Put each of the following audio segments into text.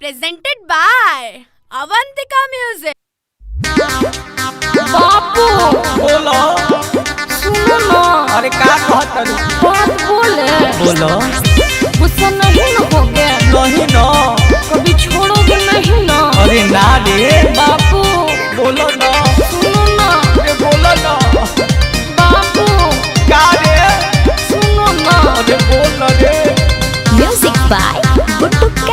presented by Avantika Music. बापू बोलो। सुनो ना। अरे क्या कहत है? बात बोले। बोलो। गुस्सा नहीं न हो गया? नहीं ना। कभी छोड़ोगे नहीं ना? अरे ना रे। बापू बोलो ना। सुनो ना। अरे बोलो ना। बापू क्या रे? सुनो ना। अरे बोल ना रे। म्यूजिक बाय गुड्डू कैटी।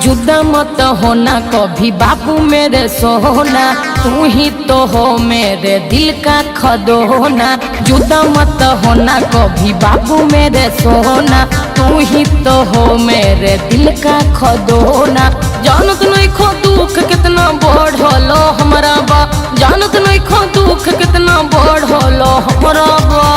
जुदा मत होना कभी बाबू मेरे सोना, तू ही तो हो मेरे दिल का खदोना। जुदा मत होना कभी बाबू मेरे सोना, तू ही तो हो मेरे दिल का खदोना। जानत नहीं खो दुख कितना बढ़लो हमारा बा, जानत नहीं खो दुख कितना बढ़लो हमारा बा।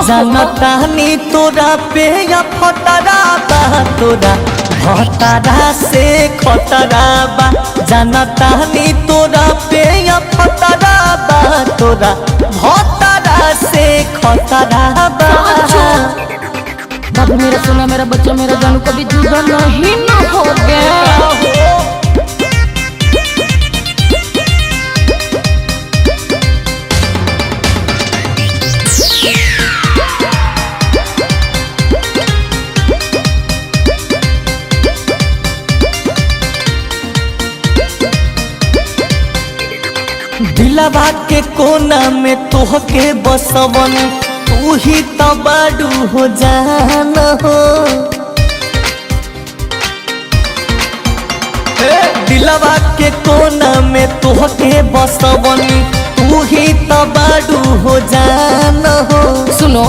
जानतानी तोरा पे या फतरा बा, तोरा भतरा से खतरा बा। जानतानी तोरा पे या फतरा बा, तोरा भतरा से खतरा बा। बाबू मेरा सोना मेरा बच्चा मेरा जानू कभी जुदा नहीं ना हो गया। दिलवा के कोना में तोहके बसवन, तू ही तो बाडू हो जान हो। दिलवा के कोना में तोहके बसवन, तू ही तो बाडू हो जान हो। सुनो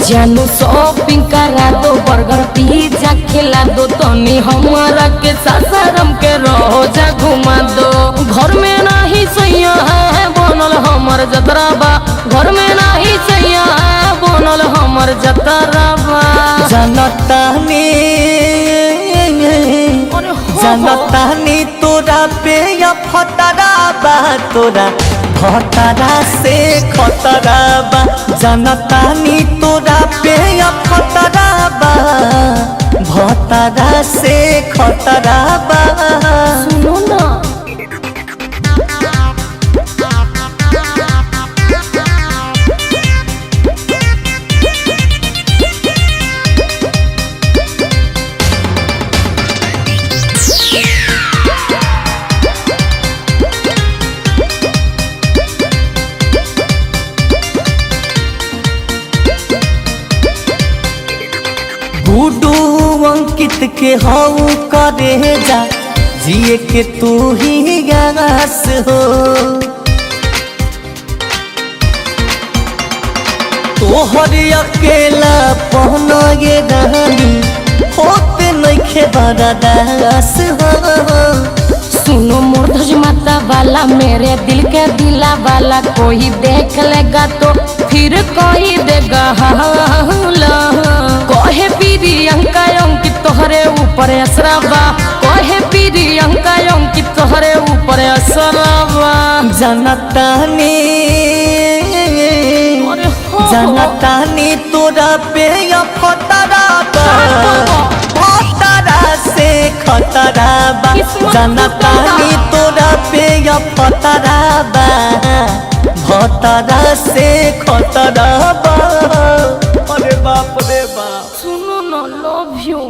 जानू शॉपिंग करा दो, बर्गर पिज्जा खिला दो, तनी हमारा के सासाराम के रोजा घुमा दो। घर में नहीं सैया है बनल हमर जतरा बा, घर में नहीं सैया है बनल हमर जतरा बा। जानतानी तोरा पे या फतरा बा, तोरा भतरा से खतरा बा। जानतानी तोरा पे या फतरा बा, भतरा से खतरा बा। सुनो ना। गुडू अंकित के हाउ करे जा, जिए के तू ही गास हो। तोहर अकेला पहना ये रहनी, होते नइखे बर्दास हो। सुनो मुर्धज माता वाला मेरे दिल के दिला वाला, कोई देख लेगा तो फिर कोई देगा हाला। कहे प्रियंका अंकित तोहरे ऊपर असराबा, कहे प्रियंका अंकित तोहरे ऊपर असराबा। जानतानी तोरा पे या फतरा बा, भतरा से खतरा बा। जानतानी तोरा पे या फतरा बा, भतरा से खतरा बा। अरे बाप रे बाप। सुनो ना, लव यू।